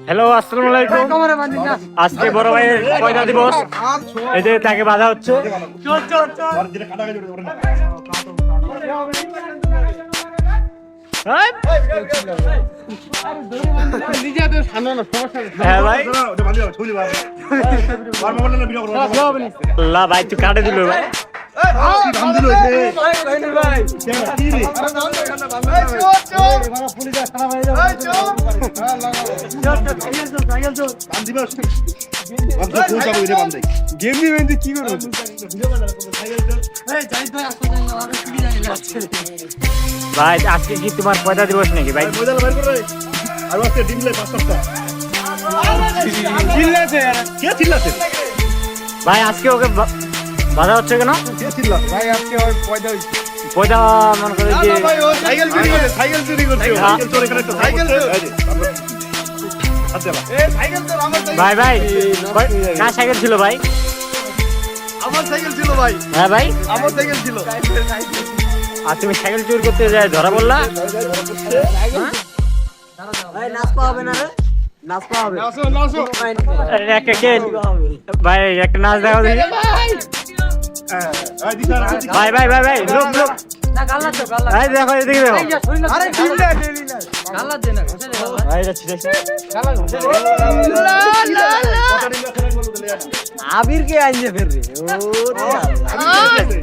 Hello, আসসালামু আলাইকুম। আজকে বড় ভাইয়ের পয়লা দিবস, এই যে তাকে বাধা হচ্ছে। হ্যাঁ ভাই, আল্লাহ ভাই তুই কাটে দিল ভাই। ভাই আজকে কি তোমার পয়লা দিবস নাকি ভাই? ভাই আজকে ওকে বাধা হচ্ছে কেন ভাই? আজকে পয়লা মনে করে যে ভাই ভাই কার সাইকেল ছিল ভাই? আমার সাইকেল ছিল ভাই। হ্যাঁ ভাই, আমার সাইকেল ছিল। আর তুমি সাইকেল চুরি করতে যাই ধরা বললা? ভাই একটা নাচ দেখা ভাই ভাই ভাই ভাই লোক লোক দেখো এদিকে দেখো ভাই যাচ্ছি আবির কে আইছে ফের রে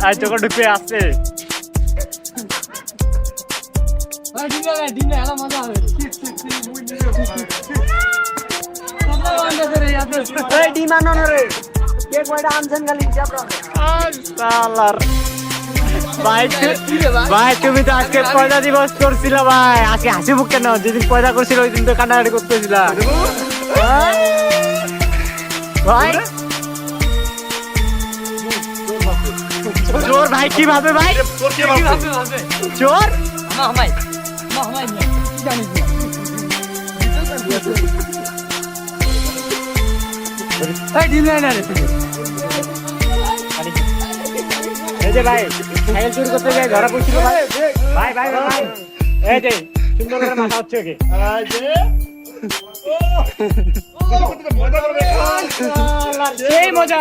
আজ চোখ ঢুকে আসছে। ভাই তুমি তো আজকে পয়লা দিবস করছিল ভাই, আজকে হাসি মুখ কেন? যেদিন পয়লা করছিল ওই দিন তো কান্নাকাটি করতেছিল ভাই। চোর ভাই কিভাবে ভাই? চোর এই যে ভাই সাইকেল চুরি করতে গিয়ে ধরা পড়ছিল ভাই। ভাই ভাই ভাই এই যে সুন্দর করে মাথা হচ্ছে কি সেই মজা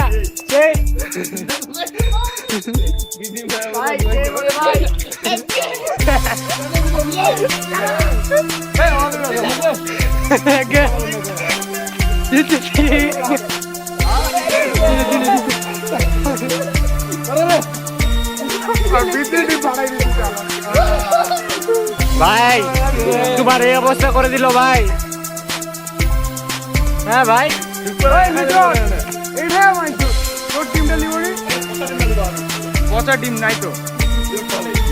সেই ভাই তোমার এই অবস্থা করে দিল ভাই। হ্যাঁ ভাই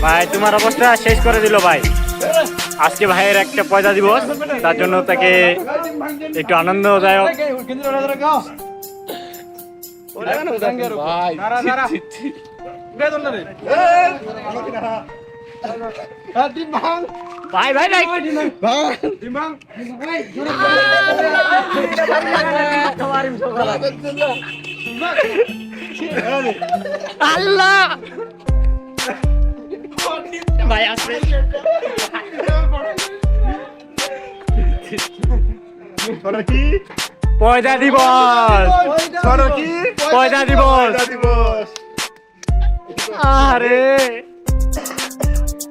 ভাই তোমার অবস্থা শেষ করে দিল ভাই। আজকে ভাইয়ের একটা পয়লা দিবস, তার জন্য তাকে একটু আনন্দদায়ক ভাই ভাই ভাই আল্লাহ ভাই আসবে পয়লা দিবস, পয়লা দিবস। আরে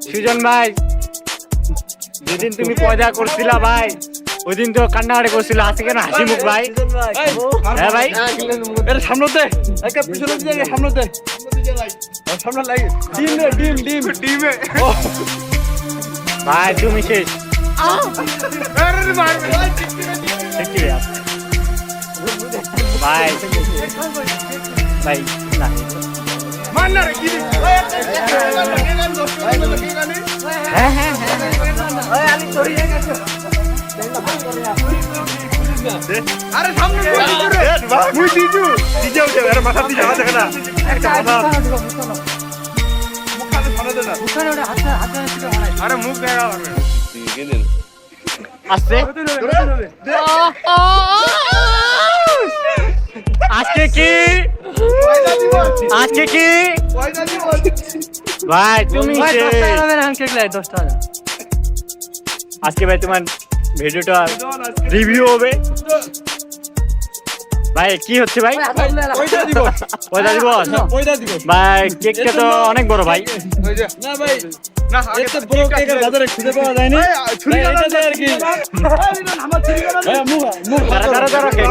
সুজন ভাই যেদিন তুমি পয়দা করছিলা ভাই ওই দিন তো কান্নাকাটি করছিল, আজকে কেন হাসি মুখ ভাই? হ্যাঁ ভাই সামনেতে সামনেতে ভাই তুমি শেষ ভাই ভাই না হ্যাঁ হ্যাঁ আরে সামনে মুই দিজু দিজে উঠে আরে মাথা দিয়ে যাওয়া দেখে না একটা মাথা মুখ কানে ফলে দে না মুখে ওটা হাতে হাতে বানাই আরে মুখ দেখা পারবে ঠিক আছে আস্তে আজকে কি আজকে কি ভাই তুমি আজকে ভাই তোমার ভিডিওটা রিভিউ হবে। ভাই কি হচ্ছে ভাই? পয়সা দিব পয়সা দিব? পয়সা দিব ভাই কেকটা তো অনেক বড় ভাই। না ভাই না এত বড় কেক আর বাজারে খুঁজে পাওয়া যায় না ছুরি কাটা আর কি আমার ছুরি কাটা ভাই মুখ দাঁড়া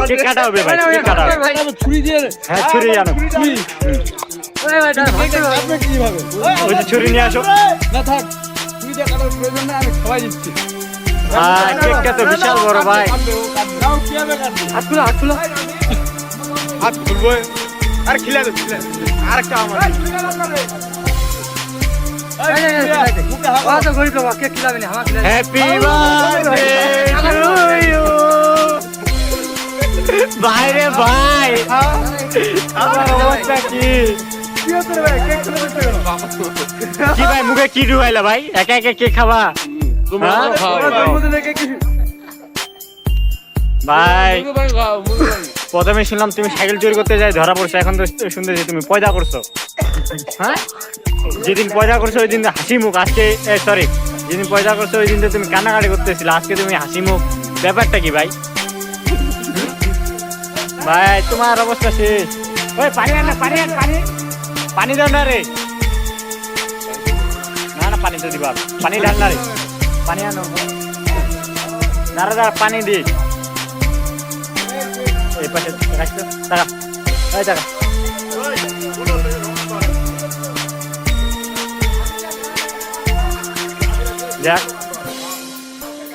কেক কাটা হবে ভাই, কেক কাটা হবে। ভাই ছুরি দিয়ে হ্যাঁ ছুরি আনো, ছুরি আপনি কিভাবে ওই যে ছুরি নিয়ে আসো। না থাক ছুরি দিয়ে কাটার প্রয়োজন না, আমি খাওয়াই দিচ্ছি। কেকটা তো বিশাল বড় ভাই। নাও কিভাবে কাটবি? হাত খুলো হাত খুলবো আর খিলা দে আরেকটা আমার তো গরিব বাবা কে খিলাবে না, আমার খিলাবে। Happy birthday to you. ভাই রে ভাই, আমার অবস্থা কি? কি ভাই মুখে কি ঢুকাইলা ভাই? একা একা কেক খাবা? হ্যাঁ? ভাই প্রথমে শুনলাম তুমি সাইকেল চুরি করতে যাই ধরা পড়ছো, এখন তো শুনতেছি তুমি পয়দা করছো। হ্যাঁ, যেদিন পয়দা করছো ওই দিন হাসি মুখ, আজকে সরি যেদিন পয়দা করছো ওই দিন তো তুমি কান্নাকাটি করতেছিলে, আজকে তুমি হাসি মুখ, ব্যাপারটা কি ভাই? ভাই তোমার অবস্থা শেষ। ওই পানি আন না, পানি আন, পানি পানি দাও না রে। না না পানি তো দিবা, পানি ঢাল না রে, পানি আনো। দাঁড়া পানি দি এই পাশে রাখছো, টাকা এই টাকা। যাক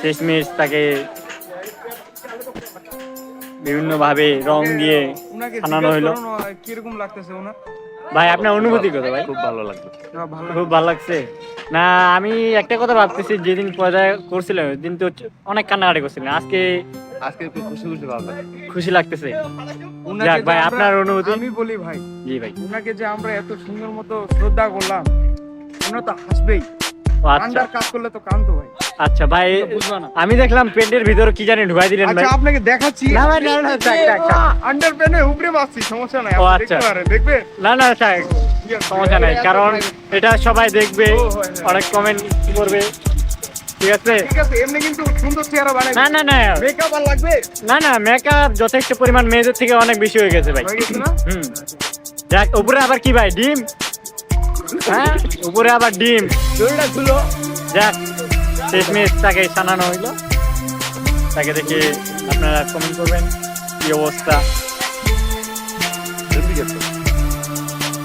শেষমেশ তাকে বিভিন্ন ভাবে রং দিয়ে বানানো হইলো। কিরকম লাগতেছে ওনা? ভাই আপনার অনুভূতি কত ভাই? খুব ভালো লাগলো। খুব ভালো লাগছে না? আমি একটা কথা ভাবতেছি, যেদিন পয়দা করছিলাম ওই দিন তো অনেক কান্নাকাটি করছিলেন, আজকে একটু খুশি খুশি ভালো লাগে। খুশি লাগতেছে। যাক ভাই আপনার অনুভূতি। আমি বলি ভাই, জি ভাই। ওনাকে যে আমরা এত সুন্দর মতো শ্রদ্ধা করলাম, ওনা তো হাসবেই। ও আচ্ছা আন্ডার কাজ করলে তো কান্দো ভাই। আচ্ছা ভাই, বুঝবা না। আমি দেখলাম পেটের ভিতরে কি জানি ঢুকাই দিলেন ভাই। আচ্ছা আপনাকে দেখাচ্ছি। না ভাই না না থাক থাক থাক। আন্ডার প্যানে উপরে বাসছি, সমস্যা নাই। ও আপনি আচ্ছা। দেখতে পারেন, দেখবে? না না থাক, সমস্যা নাই, কারণ এটা সবাই দেখবে, অনেক কমেন্ট করবে, ঠিক আছে? ঠিক আছে, এমনি কিন্তু সুন্দর চেহারা বানাই। না না না মেকআপ আর লাগবে? না না মেকআপ যথেষ্ট পরিমাণ মেয়েদের থেকে অনেক বেশি হয়ে গেছে ভাই। হয়ে গেছে না? হুম, যাক উপরে আবার কি ভাই, ডিম? হ্যাঁ উপরে আবার ডিম। দড়িটা খুলো। যাক শেষমেশ তাকে জানানো হইলো, তাকে দেখে আপনারা কমেন্ট করবেন কি অবস্থা।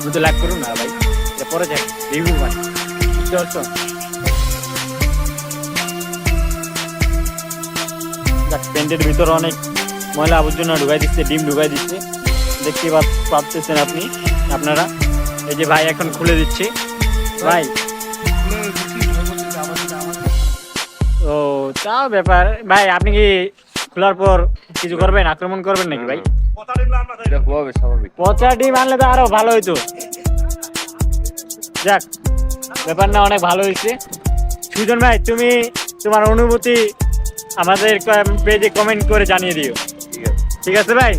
বুঝতে লাইক করুন না ভাই, এটা পরে যাক রিভিউ বানাই, বুঝতে পারছো? যাক প্যান্টের ভিতরে অনেক ময়লা আবর্জনা ঢুকাই দিচ্ছে, ডিম ঢুকাই দিচ্ছে, দেখতে পাচ্ছেন আপনি আপনারা। এই যে ভাই এখন খুলে দিচ্ছি ভাই। ও তাও ব্যাপার ভাই, আপনি কি খোলার পর কিছু করবেন, আক্রমণ করবেন নাকি ভাই? এটা হবে স্বাভাবিক। পচা ডিম আনলে তো আরো ভালো হইতো। যাক ব্যাপার না, অনেক ভালো হয়েছে। সুজন ভাই তুমি তোমার অনুভূতি আমাদের পেজে কমেন্ট করে জানিয়ে দিও, ঠিক আছে ভাই?